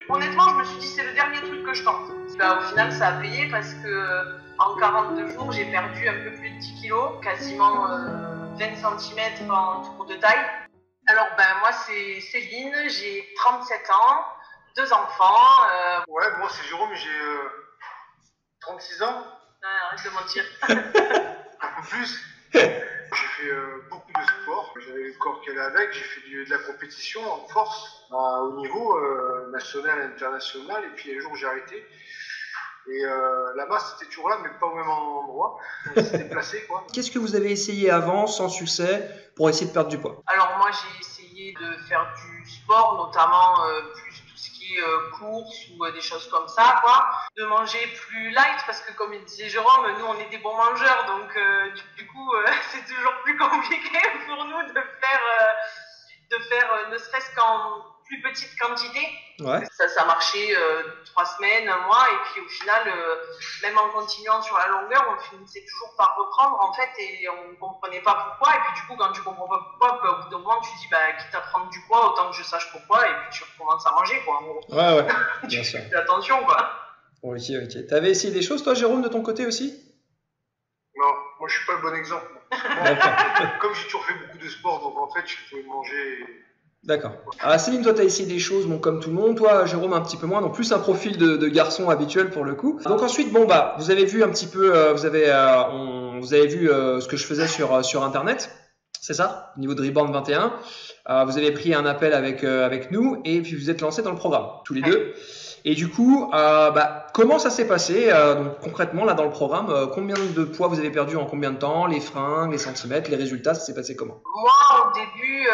Honnêtement, je me suis dit, c'est le dernier truc que je tente. Au final, ça a payé parce que en 42 jours, j'ai perdu un peu plus de 10 kilos, quasiment 20 cm en tour de taille. Alors, moi, c'est Céline, j'ai 37 ans, 2 enfants. Ouais, moi, c'est Jérôme, j'ai 36 ans. Arrête de mentir. Un peu plus. J'ai fait beaucoup de sport. J'avais le corps qui allait avec. J'ai fait de la compétition en force, au niveau national et international. Et puis, un jour, j'ai arrêté. Et la masse était toujours là, mais pas au même endroit. Elle s'est déplacée, quoi. Qu'est-ce que vous avez essayé avant, sans succès, pour essayer de perdre du poids? Alors moi, j'ai essayé de faire du sport, notamment plus tout ce qui est course ou des choses comme ça, quoi. De manger plus light, parce que comme il disait Jérôme, nous, on est des bons mangeurs, donc du coup, c'est toujours plus compliqué pour nous de faire ne serait-ce qu'en plus petite quantité. Ouais. Ça marchait 3 semaines, 1 mois, et puis au final, même en continuant sur la longueur, on finissait toujours par reprendre en fait, et on ne comprenait pas pourquoi. Et puis du coup, quand tu comprends pas pourquoi, au bout d'un moment, tu dis quitte à prendre du poids, autant que je sache pourquoi, et puis tu recommences à manger, quoi. En gros. Ouais, bien sûr. Fais attention, quoi. Ok. T'avais essayé des choses, toi, Jérôme, de ton côté aussi? Non, moi, je suis pas le bon exemple. Comme j'ai toujours fait beaucoup de sport, donc en fait, je pouvais manger. D'accord. Céline, toi, tu as essayé des choses, comme tout le monde. Toi, Jérôme, un petit peu moins, donc plus un profil de garçon habituel pour le coup. Donc ensuite, vous avez vu un petit peu, vous avez vu ce que je faisais sur Internet, c'est ça? Au niveau de Rebound 21. Vous avez pris un appel avec nous et puis vous êtes lancés dans le programme, tous les deux. Et du coup, comment ça s'est passé donc concrètement là dans le programme? Combien de poids vous avez perdu en combien de temps? Les fringues, les centimètres, les résultats, ça s'est passé comment? Moi, au début,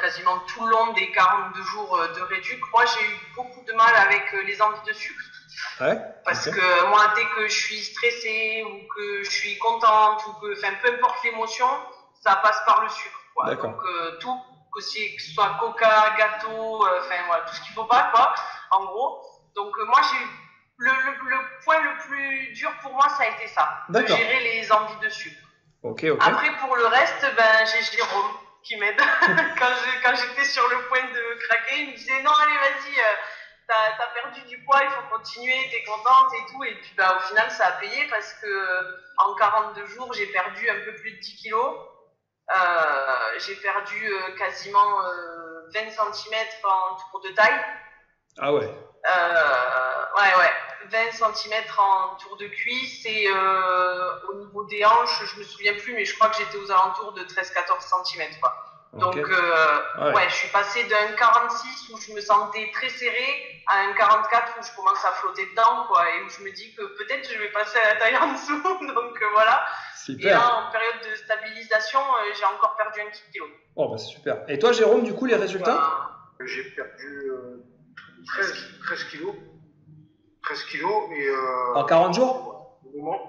quasiment tout le long des 42 jours de réduc, moi j'ai eu beaucoup de mal avec les envies de sucre. Ouais. Parce que moi, dès que je suis stressée ou que je suis contente ou que, peu importe l'émotion, ça passe par le sucre, quoi. D'accord. Donc tout, que ce soit coca, gâteau, voilà, tout ce qu'il faut pas, quoi, en gros. Donc moi, j'ai eu le point le plus dur pour moi, ça a été ça, de gérer les envies de sucre. Ok. Après, pour le reste, j'ai Jérôme qui m'aide. quand j'étais sur le point de craquer, il me disait non, allez, vas-y, t'as perdu du poids, il faut continuer, t'es contente et tout. Et puis au final, ça a payé parce que en 42 jours, j'ai perdu un peu plus de 10 kilos. J'ai perdu quasiment 20 cm en tour de taille. Ah ouais. Ouais. 20 cm en tour de cuisse et au niveau des hanches, je me souviens plus, mais je crois que j'étais aux alentours de 13-14 cm, quoi. Donc, je suis passée d'un 46 où je me sentais très serrée à un 44 où je commence à flotter dedans, quoi, et où je me dis que peut-être je vais passer à la taille en dessous. Donc voilà. Super. Et là, en période de stabilisation, j'ai encore perdu 1 kg. Oh, c'est super. Et toi, Jérôme, du coup, les résultats? J'ai perdu 13 kilos. 13 kilos et en 40 jours?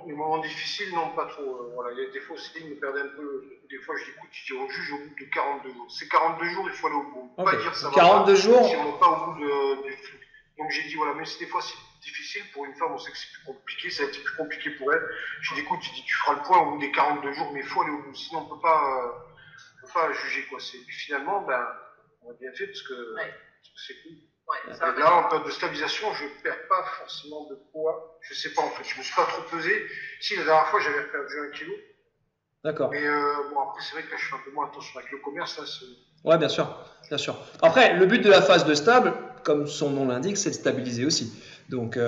Les moments difficiles, non, pas trop. Voilà, il y a des fois aussi, il me perdait un peu. Des fois, je dis, écoute, on juge au bout de 42 jours. C'est 42 jours, il faut aller au bout. Okay. Pas dire ça va 42 pas, jours. si on va pas au bout du truc. Donc j'ai dit, voilà, même si des fois c'est difficile pour une femme, on sait que c'est plus compliqué, ça a été plus compliqué pour elle. J'ai dit, écoute, tu feras le point au bout des 42 jours, mais il faut aller au bout. Sinon, on peut pas juger, quoi. Et puis finalement, on a bien fait parce que c'est cool. Ouais, là, en période de stabilisation, je ne perds pas forcément de poids. Je ne sais pas, en fait. Je ne me suis pas trop pesé. Si, la dernière fois, j'avais perdu 1 kilo. D'accord. Mais après, c'est vrai que là, je fais un peu moins attention avec le commerce. Là, ouais, bien sûr. Après, le but de la phase de stable, comme son nom l'indique, c'est de stabiliser aussi. Donc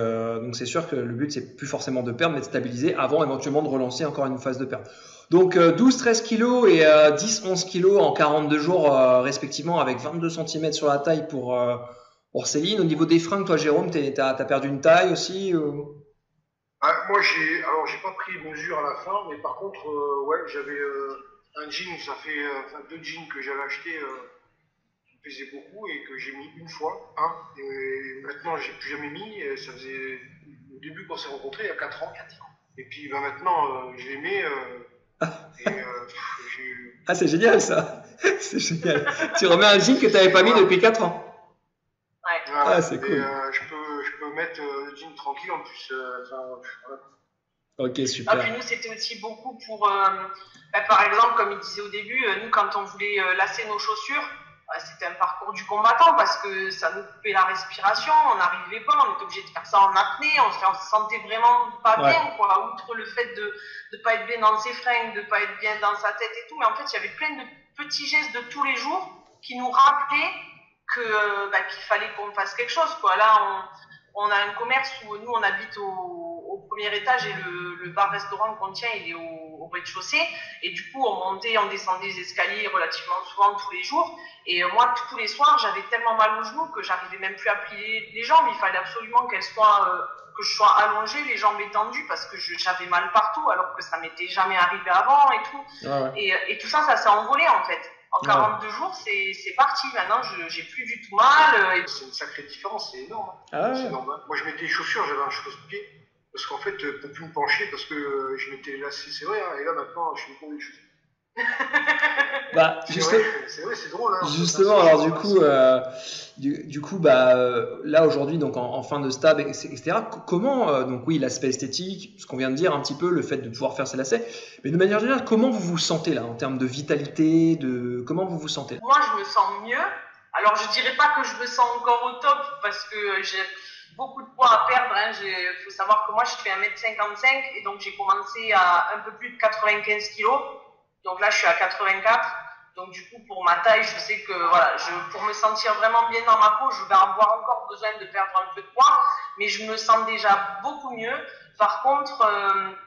c'est sûr que le but, c'est plus forcément de perdre, mais de stabiliser avant éventuellement de relancer encore une phase de perte. Donc 12-13 kilos et 10-11 kilos en 42 jours respectivement, avec 22 cm sur la taille pour Céline. Au niveau des fringues, toi Jérôme, t'as perdu une taille aussi moi, j'ai pas pris mesure à la fin, mais par contre, j'avais un jean, ça fait 2 jeans que j'avais acheté qui me pesaient beaucoup et que j'ai mis une fois. Et maintenant, j'ai plus jamais mis. Ça faisait au début qu'on s'est rencontrés, il y a 4 ans. Et puis maintenant, je les mets. c'est génial ça. C'est génial. Tu remets un jean que tu n'avais pas mis depuis 4 ans. Ouais. C'est cool. Je peux mettre le jean tranquille en plus. Ok, super. Puis nous, c'était aussi beaucoup pour, par exemple, comme il disait au début, nous, quand on voulait lasser nos chaussures, c'était un parcours du combattant parce que ça nous coupait la respiration, on n'arrivait pas, on était obligé de faire ça en apnée, on se sentait vraiment pas bien, quoi, outre le fait de pas être bien dans ses fringues, de pas être bien dans sa tête et tout, mais en fait, il y avait plein de petits gestes de tous les jours qui nous rappelaient qu'il fallait qu'on fasse quelque chose, quoi. Là, on a un commerce où nous, on habite au premier étage et le bar-restaurant qu'on tient, il est au rez-de-chaussée. Et du coup, on descendait les escaliers relativement souvent tous les jours. Et moi, tous les soirs, j'avais tellement mal aux genoux que j'arrivais même plus à plier les jambes. Il fallait absolument que je sois allongée, les jambes étendues, parce que j'avais mal partout, alors que ça m'était jamais arrivé avant et tout. Et tout ça s'est envolé, en fait. En 42 jours, c'est parti. Maintenant, j'ai plus du tout mal. C'est une sacrée différence, c'est énorme. C'est énorme. Moi, je mettais les chaussures, j'avais un chausse-pied. Parce qu'en fait, pour plus me pencher, parce que je m'étais lassé, c'est vrai, et là maintenant, je suis pour les chaussures. C'est vrai, c'est drôle. Justement, alors du coup, là aujourd'hui, donc en fin de stab, etc. Comment, donc oui, l'aspect esthétique, ce qu'on vient de dire un petit peu, le fait de pouvoir faire ses lacets, mais de manière générale, comment vous vous sentez là, en termes de vitalité, comment vous vous sentez là? Moi, je me sens mieux. Alors, je dirais pas que je me sens encore au top, parce que j'ai beaucoup de poids à perdre. Il faut savoir que moi, je fais 1m55 et donc j'ai commencé à un peu plus de 95 kilos. Donc là, je suis à 84. Donc du coup, pour ma taille, je sais que pour me sentir vraiment bien dans ma peau, je vais avoir encore besoin de perdre un peu de poids, mais je me sens déjà beaucoup mieux. Par contre,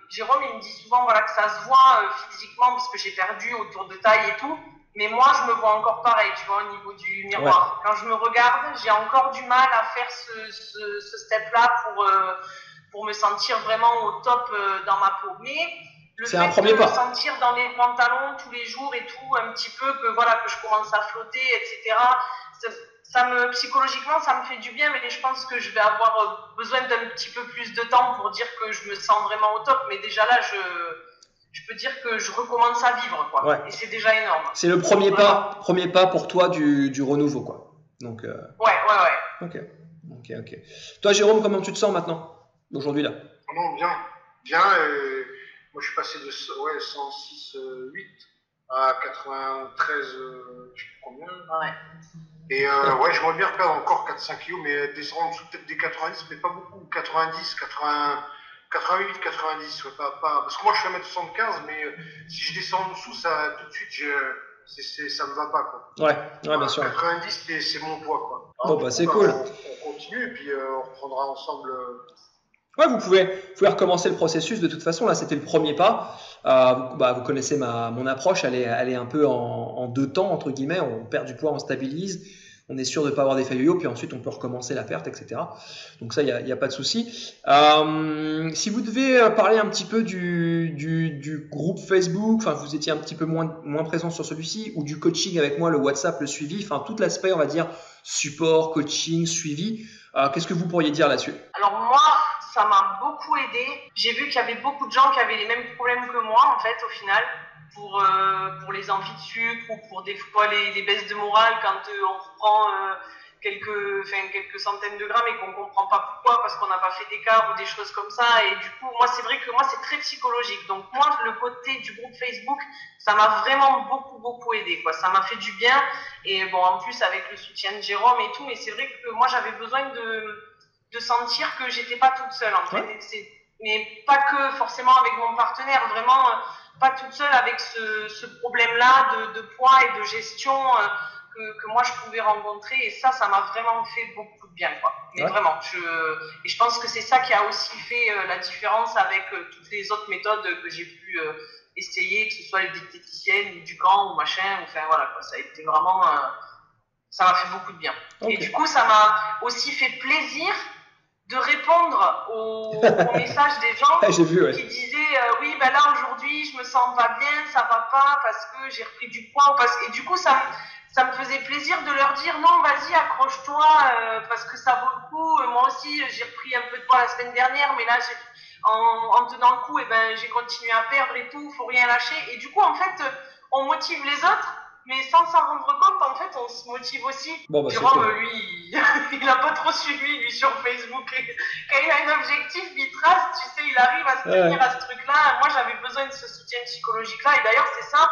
Jérôme, il me dit souvent que ça se voit physiquement parce que j'ai perdu autour de taille et tout. Mais moi, je me vois encore pareil, tu vois, au niveau du miroir. Quand je me regarde, j'ai encore du mal à faire ce step-là pour me sentir vraiment au top dans ma peau. Mais le fait de me sentir dans les pantalons tous les jours et tout, un petit peu, que je commence à flotter, etc., psychologiquement, ça me fait du bien, mais je pense que je vais avoir besoin d'un petit peu plus de temps pour dire que je me sens vraiment au top. Mais déjà là, je peux dire que je recommence à vivre, quoi. Ouais. Et c'est déjà énorme. C'est le premier pas pour toi du renouveau, quoi. Donc, Ouais. Ok. Toi, Jérôme, comment tu te sens maintenant, aujourd'hui là? Non, bien. Moi, je suis passé de 106,8 à 93, je sais plus combien. Ouais. Et j'aimerais bien reperdre encore 4-5 kilos, mais descendre en dessous peut-être des 90, mais pas beaucoup. 90, 80. 88, 90, parce que moi je fais 1m75, mais si je descends en dessous, ça tout de suite, ça me va pas, quoi. Ouais, bien sûr. 90, c'est mon poids, quoi. Alors, c'est cool. On continue, et puis on reprendra ensemble. Ouais, vous pouvez recommencer le processus de toute façon. Là, c'était le premier pas. Vous connaissez mon approche, elle est un peu en deux temps, entre guillemets. On perd du poids, on stabilise. On est sûr de ne pas avoir d'effet yo-yo, puis ensuite on peut recommencer la perte, etc. Donc ça, il n'y a pas de souci. Si vous devez parler un petit peu du groupe Facebook, enfin vous étiez un petit peu moins présent sur celui-ci, ou du coaching avec moi, le WhatsApp, le suivi, enfin tout l'aspect, on va dire, support, coaching, suivi, qu'est-ce que vous pourriez dire là-dessus? Alors moi, ça m'a beaucoup aidé. J'ai vu qu'il y avait beaucoup de gens qui avaient les mêmes problèmes que moi, en fait, au final. Pour les envies de sucre ou pour des fois les baisses de morale quand on reprend quelques centaines de grammes et qu'on comprend pas pourquoi parce qu'on n'a pas fait d'écart ou des choses comme ça. Et du coup, moi, c'est vrai que moi, c'est très psychologique. Donc moi, le côté du groupe Facebook, ça m'a vraiment beaucoup aidé, quoi. Ça m'a fait du bien. Et bon, en plus, avec le soutien de Jérôme et tout, mais c'est vrai que moi, j'avais besoin de sentir que j'étais pas toute seule, en fait. Mais pas que forcément avec mon partenaire, vraiment pas toute seule avec ce problème-là de poids et de gestion que moi je pouvais rencontrer. Et ça m'a vraiment fait beaucoup de bien, quoi. Mais vraiment, et je pense que c'est ça qui a aussi fait la différence avec toutes les autres méthodes que j'ai pu essayer, que ce soit les diététiciennes ou du camp ou machin, enfin voilà, quoi. Ça a été vraiment, ça m'a fait beaucoup de bien. Okay. Et du coup, ça m'a aussi fait plaisir de répondre aux messages des gens qui disaient oui, ben là aujourd'hui je me sens pas bien, ça va pas parce que j'ai repris du poids, et du coup ça me faisait plaisir de leur dire non, vas-y, accroche-toi parce que ça vaut le coup. Moi aussi j'ai repris un peu de poids la semaine dernière, mais là en tenant le coup, j'ai continué à perdre et tout, faut rien lâcher. Et du coup en fait on motive les autres, mais sans s'en rendre compte, en fait, on se motive aussi. Jérôme, lui, il a pas trop suivi, lui, sur Facebook. Quand il a un objectif, il trace, tu sais, il arrive à se tenir à ce truc-là. Moi, j'avais besoin de ce soutien psychologique-là. Et d'ailleurs, c'est ça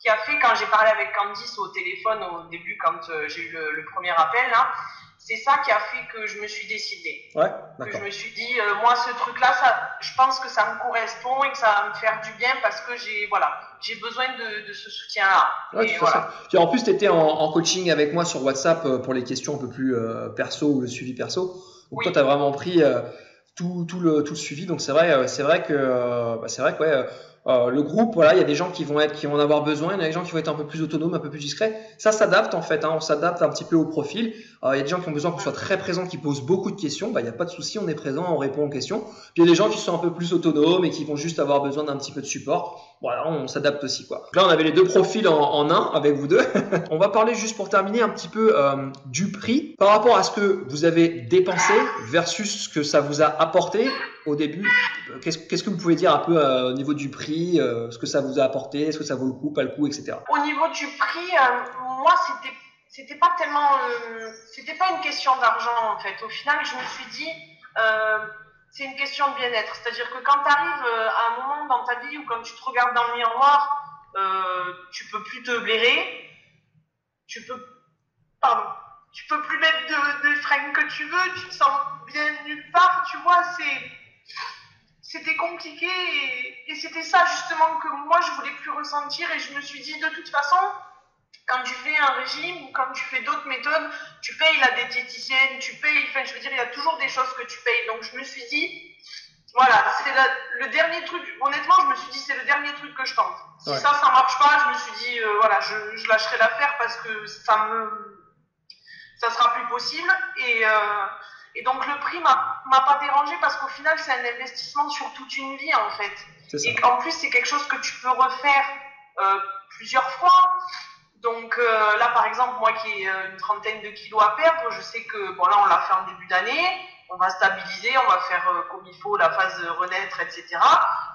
qui a fait, quand j'ai parlé avec Candice au téléphone au début, quand j'ai eu le premier appel, là, c'est ça qui a fait que je me suis décidée. Ouais, que je me suis dit, moi, ce truc-là, je pense que ça me correspond et que ça va me faire du bien parce que j'ai besoin de ce soutien-là. Ouais, tout à fait. Puis en plus, tu étais en coaching avec moi sur WhatsApp pour les questions un peu plus perso ou le suivi perso. Donc toi, tu as vraiment pris tout le suivi. Donc c'est vrai que ouais, le groupe, voilà, il y a des gens qui vont en avoir besoin, il y a des gens qui vont être un peu plus autonomes, un peu plus discrets. Ça s'adapte en fait, hein, on s'adapte un petit peu au profil. Il y a des gens qui ont besoin qu'on soit très présent, qui posent beaucoup de questions. Il n'y a pas de souci, on est présent, on répond aux questions. Puis il y a des gens qui sont un peu plus autonomes et qui vont juste avoir besoin d'un petit peu de support. Voilà, on s'adapte aussi, quoi. Là, on avait les deux profils en un avec vous deux. On va parler juste pour terminer un petit peu du prix par rapport à ce que vous avez dépensé versus ce que ça vous a apporté au début. Qu'est-ce que vous pouvez dire un peu au niveau du prix, ce que ça vous a apporté, est-ce que ça vaut le coup, pas le coup, etc. Au niveau du prix, moi, c'était pas tellement, c'était pas une question d'argent en fait. Au final, je me suis dit, c'est une question de bien-être. C'est-à-dire que quand tu arrives à un moment dans ta vie où quand tu te regardes dans le miroir, tu peux plus te blairer, tu peux plus mettre de fringues que tu veux, tu te sens bien nulle part, tu vois, c'était compliqué et c'était ça justement que moi je voulais plus ressentir et je me suis dit de toute façon, quand tu fais un régime ou quand tu fais d'autres méthodes, tu payes la diététicienne, je veux dire, il y a toujours des choses que tu payes. Donc je me suis dit, voilà, c'est le dernier truc, honnêtement, je me suis dit, c'est le dernier truc que je tente. Si ça marche pas, je me suis dit, voilà, je lâcherai l'affaire parce que ça sera plus possible. Et donc le prix m'a pas dérangé parce qu'au final, c'est un investissement sur toute une vie, en fait. Et en plus, c'est quelque chose que tu peux refaire plusieurs fois. Donc là, par exemple, moi qui ai une trentaine de kilos à perdre, je sais que, bon là, on l'a fait en début d'année, on va stabiliser, on va faire comme il faut la phase renaître, etc.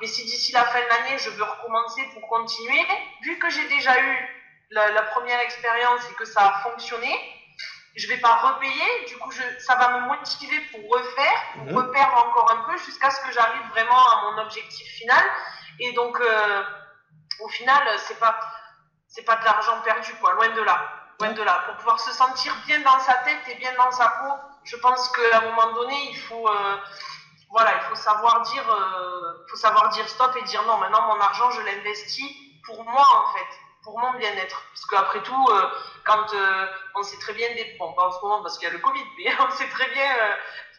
Et si d'ici la fin de l'année, je veux recommencer pour continuer, vu que j'ai déjà eu la première expérience et que ça a fonctionné, je vais pas repayer, du coup ça va me motiver pour reperdre encore un peu jusqu'à ce que j'arrive vraiment à mon objectif final. Et donc au final, c'est pas de l'argent perdu, quoi, loin de là. Pour pouvoir se sentir bien dans sa tête et bien dans sa peau, je pense qu'à un moment donné, il faut savoir dire stop et dire non, maintenant mon argent, je l'investis pour moi, en fait, pour mon bien-être. Parce qu'après tout, quand on sait très bien, bon, pas en ce moment parce qu'il y a le Covid, mais on sait très bien,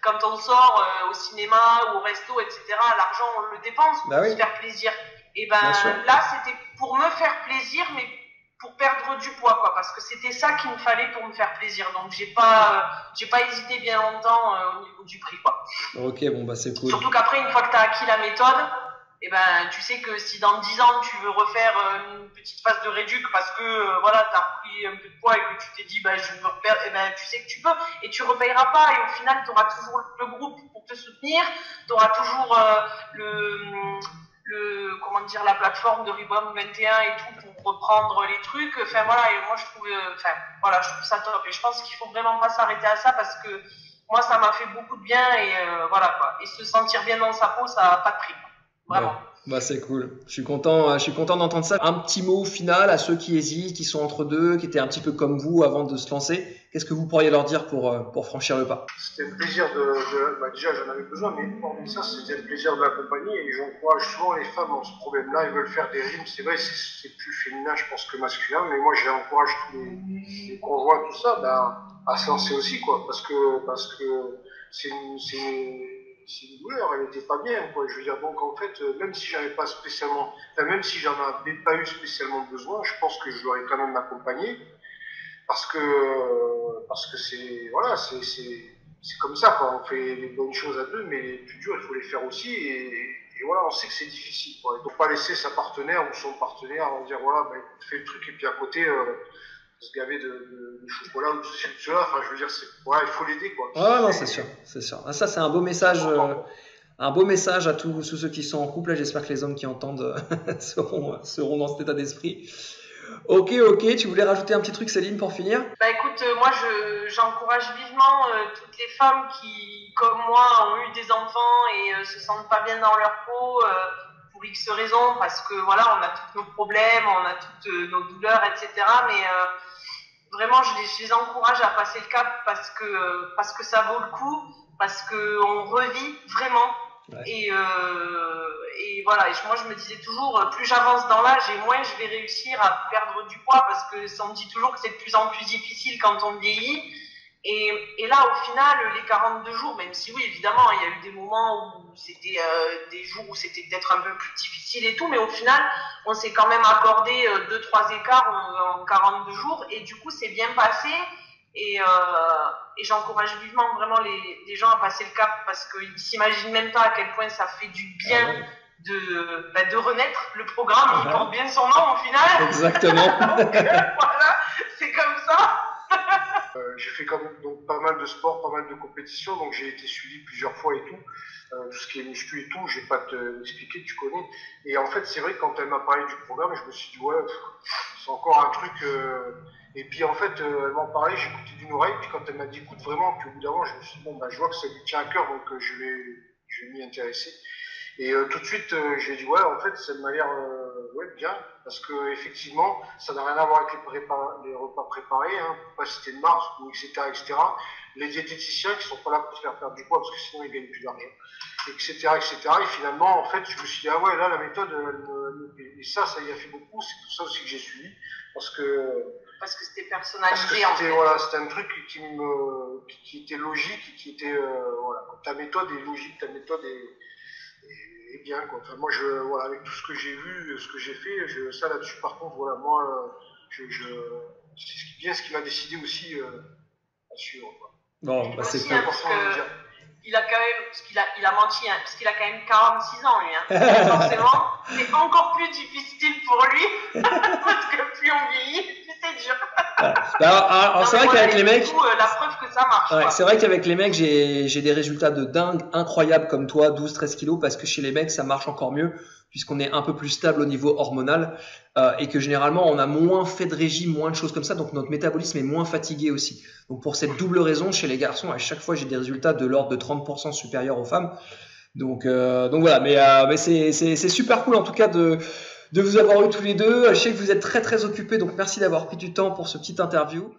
quand on sort au cinéma ou au resto, etc., l'argent, on le dépense pour se faire plaisir. Et ben là, c'était pour me faire plaisir, mais pour perdre du poids, quoi, parce que c'était ça qu'il me fallait pour me faire plaisir. Donc j'ai pas hésité bien longtemps au niveau du prix, quoi. Ok, bon bah c'est cool. Surtout qu'après, une fois que tu as acquis la méthode, et ben tu sais que si dans 10 ans tu veux refaire une petite phase de réduc parce que voilà, tu as repris un peu de poids et que tu t'es dit je veux reperdre, et ben tu sais que tu peux et tu repayeras pas, et au final tu auras toujours le groupe pour te soutenir, tu auras toujours la plateforme de Rebound 21 et tout pour reprendre les trucs. Enfin voilà, et moi je trouve ça top, et je pense qu'il faut vraiment pas s'arrêter à ça parce que moi ça m'a fait beaucoup de bien, et voilà quoi, et se sentir bien dans sa peau, ça n'a pas de prix, vraiment. Ouais. Bah c'est cool, je suis content d'entendre ça. Un petit mot final à ceux qui hésitent, qui sont entre deux, qui étaient un petit peu comme vous avant de se lancer. Qu'est-ce que vous pourriez leur dire pour franchir le pas? C'était un plaisir déjà j'en avais besoin, mais hormis ça, c'était un plaisir de l'accompagner, et j'encourage souvent les femmes dans ce problème-là. Ils veulent faire des rimes, c'est vrai, c'est plus féminin je pense que masculin, mais moi j'encourage tous les conjoints, tout ça, à se lancer aussi, quoi, parce que c'est une douleur, elle n'était pas bien, quoi. Je veux dire, donc en fait, même si j'en avais pas eu spécialement besoin, je pense que je l'aurais quand même accompagné, parce que c'est comme ça, quoi. On fait les bonnes choses à deux, mais les plus dures, il faut les faire aussi, et voilà, on sait que c'est difficile, quoi. Il ne faut pas laisser sa partenaire ou son partenaire dire voilà, écoute, fais le truc, et puis à côté se gaver de chocolat ou de ceci ou de cela. Enfin, je veux dire, il faut l'aider, quoi. Ah non, c'est sûr. Ah, ça, c'est un beau message. Un beau message à tous ceux qui sont en couple. Là, j'espère que les hommes qui entendent seront dans cet état d'esprit. Ok, tu voulais rajouter un petit truc, Céline, pour finir? Écoute, moi j'encourage vivement toutes les femmes qui, comme moi, ont eu des enfants et se sentent pas bien dans leur peau, pour pour X raisons, parce que voilà, on a tous nos problèmes, on a toutes nos douleurs, etc. Mais vraiment, je les encourage à passer le cap parce que ça vaut le coup, parce qu'on revit vraiment. Ouais. Et voilà, et moi je me disais toujours, plus j'avance dans l'âge et moins je vais réussir à perdre du poids, parce que on me dit toujours que c'est de plus en plus difficile quand on vieillit. Et là, au final, les 42 jours, même si oui, évidemment, il y a eu des moments où c'était des jours où c'était peut-être un peu plus difficile et tout, mais au final, on s'est quand même accordé 2-3 écarts en 42 jours, et du coup, c'est bien passé. Et j'encourage vivement vraiment les gens à passer le cap, parce qu'ils s'imaginent même pas à quel point ça fait du bien de renaître. Le programme, il porte bien son nom au final. Exactement. Donc, voilà, c'est comme ça. J'ai fait quand même donc pas mal de sport, pas mal de compétitions, donc j'ai été suivi plusieurs fois et tout. Tout ce qui est muscu et tout, je vais pas te l'expliquer, tu connais. Et en fait, c'est vrai que quand elle m'a parlé du programme, je me suis dit ouais, c'est encore un truc. Et puis en fait, elle m'en parlait, j'écoutais d'une oreille, puis quand elle m'a dit écoute vraiment, puis au bout d'un moment, je me suis dit bon bah je vois que ça lui tient à cœur, donc je vais m'y intéresser. Et tout de suite, j'ai dit ouais, en fait, ça m'a l'air ouais, bien, parce que effectivement, ça n'a rien à voir avec les repas préparés, hein, pour pas citer de marque, etc., etc. Les diététiciens qui sont pas là pour te faire perdre du poids, parce que sinon ils gagnent plus d'argent, etc., etc. Et finalement, en fait, je me suis dit ah ouais, là la méthode, et ça y a fait beaucoup. C'est pour ça aussi que j'ai suivi, parce que c'était personnalisé, en fait. Voilà, c'était un truc qui était logique, qui était voilà, ta méthode est logique, ta méthode est bien, quoi. Enfin, moi, voilà, avec tout ce que j'ai vu, ce que j'ai fait, ça là-dessus, par contre, voilà, moi, c'est bien ce qui m'a décidé aussi à suivre, quoi. Bon, bah, c'est important de le dire. Il a quand même, parce qu'il a menti, hein, parce qu'il a quand même 46 ans, lui. Hein. Forcément, c'est encore plus difficile pour lui, parce que plus on vieillit, plus c'est dur. Alors, c'est vrai qu'avec les mecs, du coup, la preuve que ça marche. Ouais, c'est vrai qu'avec les mecs, j'ai des résultats de dingue, incroyables comme toi, 12-13 kilos, parce que chez les mecs, ça marche encore mieux, puisqu'on est un peu plus stable au niveau hormonal, et que généralement, on a moins fait de régime, moins de choses comme ça, donc notre métabolisme est moins fatigué aussi. Donc pour cette double raison, chez les garçons, à chaque fois, j'ai des résultats de l'ordre de 30% supérieurs aux femmes. Donc voilà, mais c'est super cool en tout cas de vous avoir eu tous les deux. Je sais que vous êtes très très occupés, donc merci d'avoir pris du temps pour ce petit interview.